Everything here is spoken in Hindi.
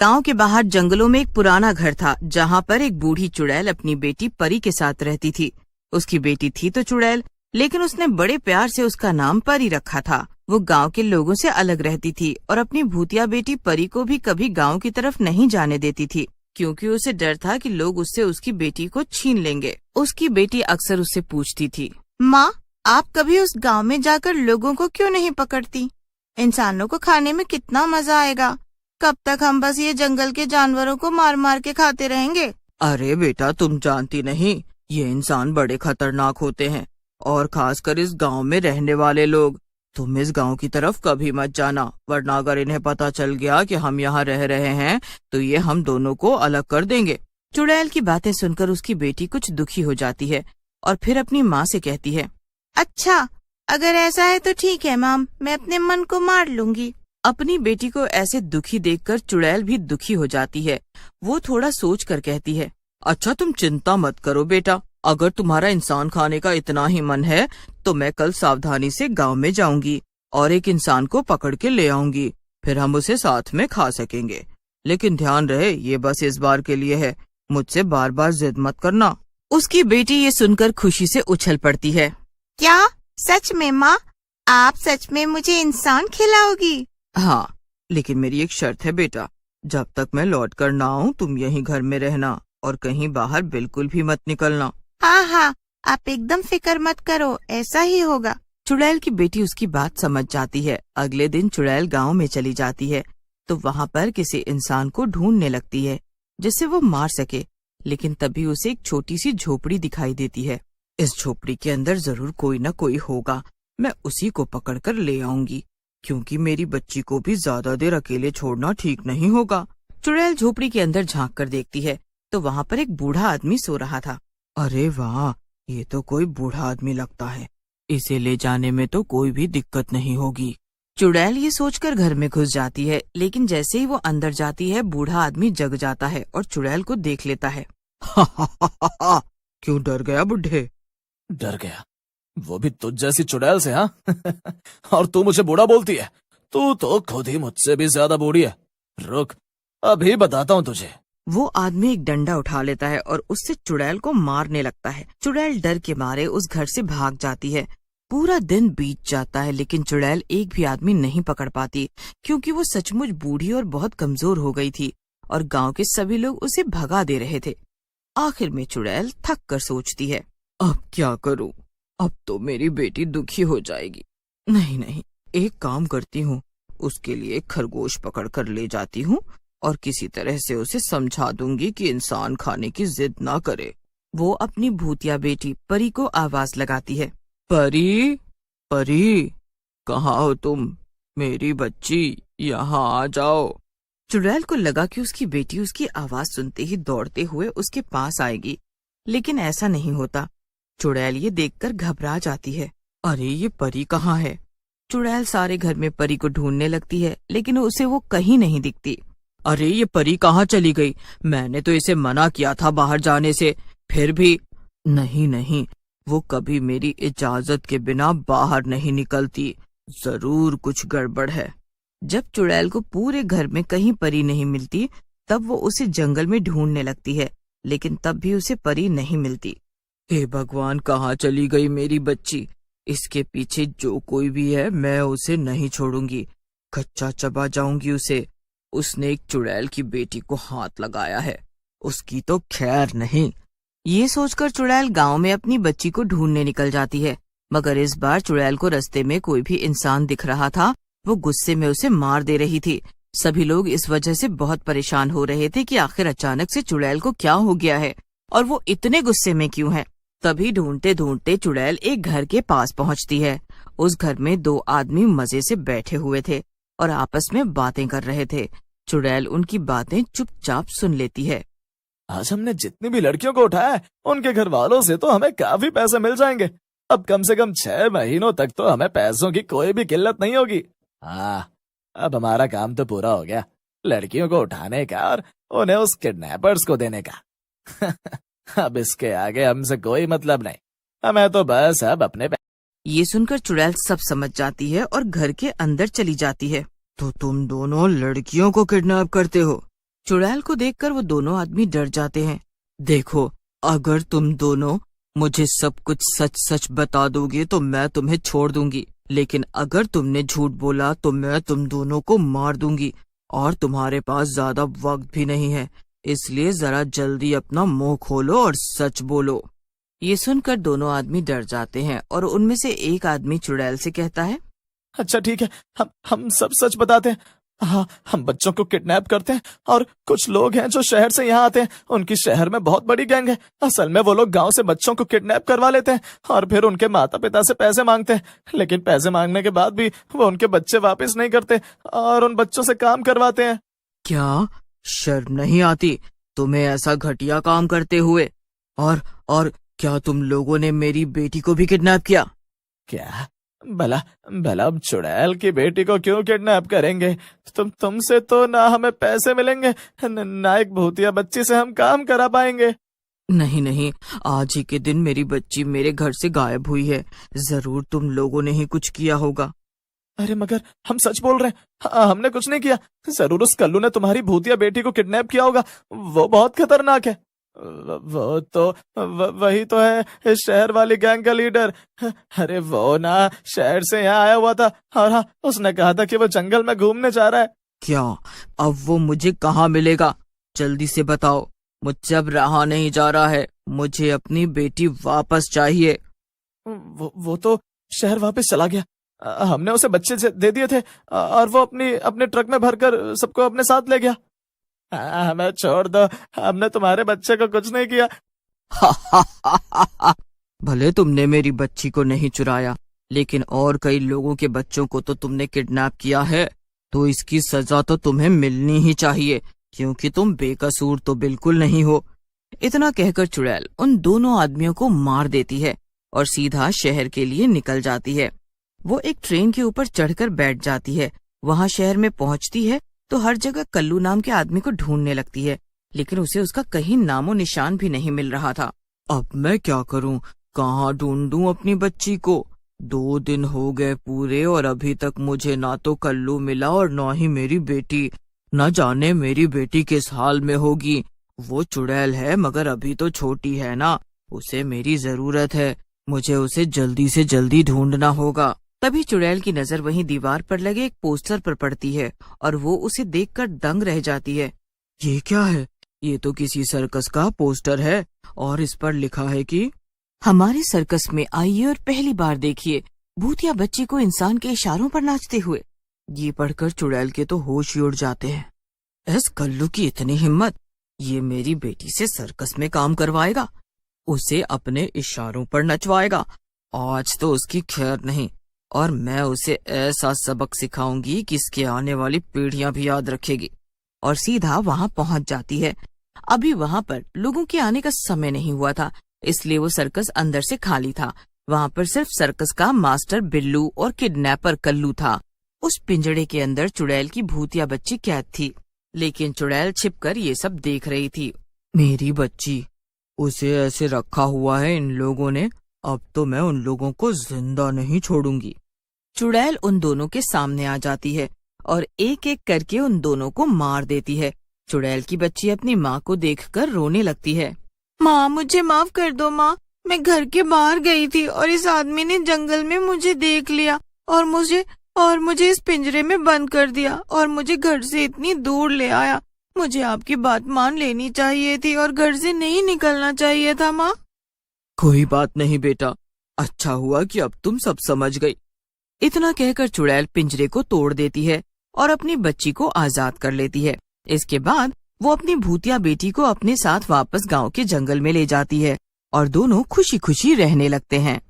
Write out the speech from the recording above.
गांव के बाहर जंगलों में एक पुराना घर था, जहां पर एक बूढ़ी चुड़ैल अपनी बेटी परी के साथ रहती थी। उसकी बेटी थी तो चुड़ैल, लेकिन उसने बड़े प्यार से उसका नाम परी रखा था। वो गांव के लोगों से अलग रहती थी और अपनी भूतिया बेटी परी को भी कभी गांव की तरफ नहीं जाने देती थी, क्योंकि उसे डर था कि लोग उससे उसकी बेटी को छीन लेंगे। उसकी बेटी अक्सर उससे पूछती थी, माँ, आप कभी उस गांव में जाकर लोगों को क्यों नहीं पकड़ती? इंसानों को खाने में कितना मजा आएगा। कब तक हम बस ये जंगल के जानवरों को मार मार के खाते रहेंगे? अरे बेटा, तुम जानती नहीं, ये इंसान बड़े खतरनाक होते हैं, और खासकर इस गांव में रहने वाले लोग। तुम इस गांव की तरफ कभी मत जाना, वरना अगर इन्हें पता चल गया कि हम यहाँ रह रहे हैं तो ये हम दोनों को अलग कर देंगे। चुड़ैल की बातें सुनकर उसकी बेटी कुछ दुखी हो जाती है और फिर अपनी माँ से कहती है, अच्छा, अगर ऐसा है तो ठीक है माम, मैं अपने मन को मार लूंगी। अपनी बेटी को ऐसे दुखी देखकर चुड़ैल भी दुखी हो जाती है। वो थोड़ा सोच कर कहती है, अच्छा, तुम चिंता मत करो बेटा, अगर तुम्हारा इंसान खाने का इतना ही मन है तो मैं कल सावधानी से गांव में जाऊंगी और एक इंसान को पकड़ के ले आऊंगी, फिर हम उसे साथ में खा सकेंगे। लेकिन ध्यान रहे, ये बस इस बार के लिए है, मुझसे बार बार जिद मत करना। उसकी बेटी ये सुनकर खुशी से उछल पड़ती है। क्या सच में माँ? आप सच में मुझे इंसान खिलाओगी? हाँ, लेकिन मेरी एक शर्त है बेटा, जब तक मैं लौट कर ना आऊँ तुम यहीं घर में रहना और कहीं बाहर बिल्कुल भी मत निकलना। हाँ हाँ, आप एकदम फिक्र मत करो, ऐसा ही होगा। चुड़ैल की बेटी उसकी बात समझ जाती है। अगले दिन चुड़ैल गांव में चली जाती है तो वहाँ पर किसी इंसान को ढूंढने लगती है जिससे वो मार सके, लेकिन तभी उसे एक छोटी सी झोपड़ी दिखाई देती है। इस झोपड़ी के अंदर जरूर कोई न कोई होगा, मैं उसी को पकड़कर ले आऊंगी, क्योंकि मेरी बच्ची को भी ज्यादा देर अकेले छोड़ना ठीक नहीं होगा। चुड़ैल झोपड़ी के अंदर झांक कर देखती है तो वहाँ पर एक बूढ़ा आदमी सो रहा था। अरे वाह, ये तो कोई बूढ़ा आदमी लगता है, इसे ले जाने में तो कोई भी दिक्कत नहीं होगी। चुड़ैल ये सोचकर घर में घुस जाती है, लेकिन जैसे ही वो अंदर जाती है बूढ़ा आदमी जग जाता है और चुड़ैल को देख लेता है। क्यों डर गया बुढ़े? डर गया? वो भी तुझ जैसी चुड़ैल से? हाँ। और तू मुझे बूढ़ा बोलती है? तू तो खुद ही मुझसे भी ज्यादा बूढ़ी है। रुक, अभी बताता हूँ तुझे। वो आदमी एक डंडा उठा लेता है और उससे चुड़ैल को मारने लगता है। चुड़ैल डर के मारे उस घर से भाग जाती है। पूरा दिन बीत जाता है, लेकिन चुड़ैल एक भी आदमी नहीं पकड़ पाती, क्योंकि वो सचमुच बूढ़ी और बहुत कमजोर हो गई थी और गांव के सभी लोग उसे भगा दे रहे थे। आखिर में चुड़ैल थक कर सोचती है, अब क्या करूं? अब तो मेरी बेटी दुखी हो जाएगी। नहीं, एक काम करती हूँ, उसके लिए खरगोश पकड़ कर ले जाती हूँ और किसी तरह से उसे समझा दूंगी कि इंसान खाने की जिद ना करे। वो अपनी भूतिया बेटी परी को आवाज लगाती है, परी, परी, कहाँ हो तुम? मेरी बच्ची, यहाँ आ जाओ। चुड़ैल को लगा कि उसकी बेटी उसकी आवाज सुनते ही दौड़ते हुए उसके पास आएगी, लेकिन ऐसा नहीं होता। चुड़ैल ये देखकर घबरा जाती है। अरे, ये परी कहाँ है? चुड़ैल सारे घर में परी को ढूंढने लगती है, लेकिन उसे वो कहीं नहीं दिखती। अरे, ये परी कहाँ चली गई? मैंने तो इसे मना किया था बाहर जाने से, फिर भी। नहीं, वो कभी मेरी इजाजत के बिना बाहर नहीं निकलती, जरूर कुछ गड़बड़ है। जब चुड़ैल को पूरे घर में कहीं परी नहीं मिलती, तब वो उसे जंगल में ढूंढने लगती है, लेकिन तब भी उसे परी नहीं मिलती। हे भगवान, कहाँ चली गई मेरी बच्ची? इसके पीछे जो कोई भी है, मैं उसे नहीं छोड़ूंगी, कच्चा चबा जाऊंगी उसे। उसने एक चुड़ैल की बेटी को हाथ लगाया है, उसकी तो खैर नहीं। ये सोचकर चुड़ैल गांव में अपनी बच्ची को ढूंढने निकल जाती है, मगर इस बार चुड़ैल को रास्ते में कोई भी इंसान दिख रहा था। वो गुस्से में उसे मार दे रही थी। सभी लोग इस वजह से बहुत परेशान हो रहे थे कि आखिर अचानक से चुड़ैल को क्या हो गया है और वो इतने गुस्से में क्यों है। तभी ढूंढते ढूंढते चुड़ैल एक घर के पास पहुंचती है। उस घर में दो आदमी मजे से बैठे हुए थे और आपस में बातें कर रहे थे। चुड़ैल उनकी बातें चुपचाप सुन लेती है। आज हमने जितनी भी लड़कियों को उठाया है, उनके घर वालों से तो हमें काफी पैसे मिल जाएंगे। अब कम से कम 6 महीनों तक तो हमें पैसों की कोई भी किल्लत नहीं होगी। हाँ, अब हमारा काम तो पूरा हो गया, लड़कियों को उठाने का और उन्हें उस किडनैपर्स को देने का। अब इसके आगे हमसे कोई मतलब नहीं, हमें तो बस अब अपने। ये सुनकर चुड़ैल सब समझ जाती है और घर के अंदर चली जाती है। तो तुम दोनों लड़कियों को किडनैप करते हो? चुड़ैल को देखकर वो दोनों आदमी डर जाते हैं। देखो, अगर तुम दोनों मुझे सब कुछ सच सच बता दोगे तो मैं तुम्हें छोड़ दूंगी, लेकिन अगर तुमने झूठ बोला तो मैं तुम दोनों को मार दूंगी, और तुम्हारे पास ज्यादा वक्त भी नहीं है, इसलिए जरा जल्दी अपना मुंह खोलो और सच बोलो। ये सुनकर दोनों आदमी डर जाते हैं और उनमें से एक आदमी चुड़ैल से कहता है, अच्छा ठीक है, हम सब सच बताते हैं। हाँ, हम बच्चों को किडनैप करते हैं और कुछ लोग हैं जो शहर से यहाँ आते हैं। उनकी शहर में बहुत बड़ी गैंग है। असल में वो लोग गांव से बच्चों को किडनैप करवा लेते हैं और फिर उनके माता पिता से पैसे मांगते हैं, लेकिन पैसे मांगने के बाद भी वो उनके बच्चे वापस नहीं करते और उन बच्चों से काम करवाते हैं। क्या शर्म नहीं आती तुम्हें ऐसा घटिया काम करते हुए? और क्या तुम लोगों ने मेरी बेटी को भी किडनैप किया? क्या? भला अब चुड़ैल की बेटी को क्यों किडनैप करेंगे? तुमसे तो ना हमें पैसे मिलेंगे, ना एक भूतिया बच्ची से हम काम करा पाएंगे। नहीं, आज ही के दिन मेरी बच्ची मेरे घर से गायब हुई है। जरूर तुम लोगों ने ही कुछ किया होगा। अरे मगर हम सच बोल रहे हैं, हमने कुछ नहीं किया। जरूर उस कल्लू ने तुम्हारी भूतिया बेटी को किडनैप किया होगा। वो बहुत खतरनाक है। वो तो वही तो है, इस शहर वाली गैंग का लीडर। अरे वो ना शहर से यहाँ आया हुआ था और हाँ, उसने कहा था कि वो जंगल में घूमने जा रहा है। क्या? अब वो मुझे कहाँ मिलेगा? जल्दी से बताओ, मुझसे अब रहा नहीं जा रहा है। मुझे अपनी बेटी वापस चाहिए। वो तो शहर वापस चला गया। हमने उसे बच्चे दे दिए थे और वो अपने ट्रक में भरकर सबको अपने साथ ले गया। हमें छोड़ दो, हमने तुम्हारे बच्चे को कुछ नहीं किया। भले तुमने मेरी बच्ची को नहीं चुराया, लेकिन और कई लोगों के बच्चों को तो तुमने किडनैप किया है, तो इसकी सजा तो तुम्हें मिलनी ही चाहिए, क्योंकि तुम बेकसूर तो बिल्कुल नहीं हो। इतना कहकर चुड़ैल उन दोनों आदमियों को मार देती है और सीधा शहर के लिए निकल जाती है। वो एक ट्रेन के ऊपर चढ़कर बैठ जाती है। वहां शहर में पहुंचती है तो हर जगह कल्लू नाम के आदमी को ढूंढने लगती है, लेकिन उसे उसका कहीं नामो निशान भी नहीं मिल रहा था। अब मैं क्या करूं? कहाँ ढूंढूं अपनी बच्ची को? 2 दिन हो गए पूरे और अभी तक मुझे ना तो कल्लू मिला और ना ही मेरी बेटी। न जाने मेरी बेटी किस हाल में होगी। वो चुड़ैल है मगर अभी तो छोटी है ना, उसे मेरी जरूरत है। मुझे उसे जल्दी से जल्दी ढूंढना होगा। तभी चुड़ैल की नजर वहीं दीवार पर लगे एक पोस्टर पर पड़ती है और वो उसे देखकर दंग रह जाती है। ये क्या है? ये तो किसी सर्कस का पोस्टर है और इस पर लिखा है कि हमारे सर्कस में आइए और पहली बार देखिए भूतिया बच्ची को इंसान के इशारों पर नाचते हुए। ये पढ़कर चुड़ैल के तो होश ही उड़ जाते हैं। इस कल्लू की इतनी हिम्मत, ये मेरी बेटी से सर्कस में काम करवाएगा, उसे अपने इशारों पर नचवाएगा। आज तो उसकी खैर नहीं और मैं उसे ऐसा सबक सिखाऊंगी कि इसके आने वाली पीढ़ियां भी याद रखेगी। और सीधा वहां पहुंच जाती है। अभी वहां पर लोगों के आने का समय नहीं हुआ था, इसलिए वो सर्कस अंदर से खाली था। वहां पर सिर्फ सर्कस का मास्टर बिल्लू और किडनैपर कल्लू था। उस पिंजड़े के अंदर चुड़ैल की भूतिया बच्ची कैद थी, लेकिन चुड़ैल छिपकर ये सब देख रही थी। मेरी बच्ची, उसे ऐसे रखा हुआ है इन लोगों ने, अब तो मैं उन लोगों को जिंदा नहीं छोड़ूंगी। चुड़ैल उन दोनों के सामने आ जाती है और एक एक करके उन दोनों को मार देती है। चुड़ैल की बच्ची अपनी माँ को देखकर रोने लगती है। माँ, मुझे माफ कर दो माँ, मैं घर के बाहर गई थी और इस आदमी ने जंगल में मुझे देख लिया और मुझे इस पिंजरे में बंद कर दिया और मुझे घर से इतनी दूर ले आया। मुझे आपकी बात मान लेनी चाहिए थी और घर से नहीं निकलना चाहिए था माँ। कोई बात नहीं बेटा, अच्छा हुआ कि अब तुम सब समझ गई। इतना कहकर चुड़ैल पिंजरे को तोड़ देती है और अपनी बच्ची को आजाद कर लेती है। इसके बाद वो अपनी भूतिया बेटी को अपने साथ वापस गांव के जंगल में ले जाती है और दोनों खुशी खुशी रहने लगते हैं।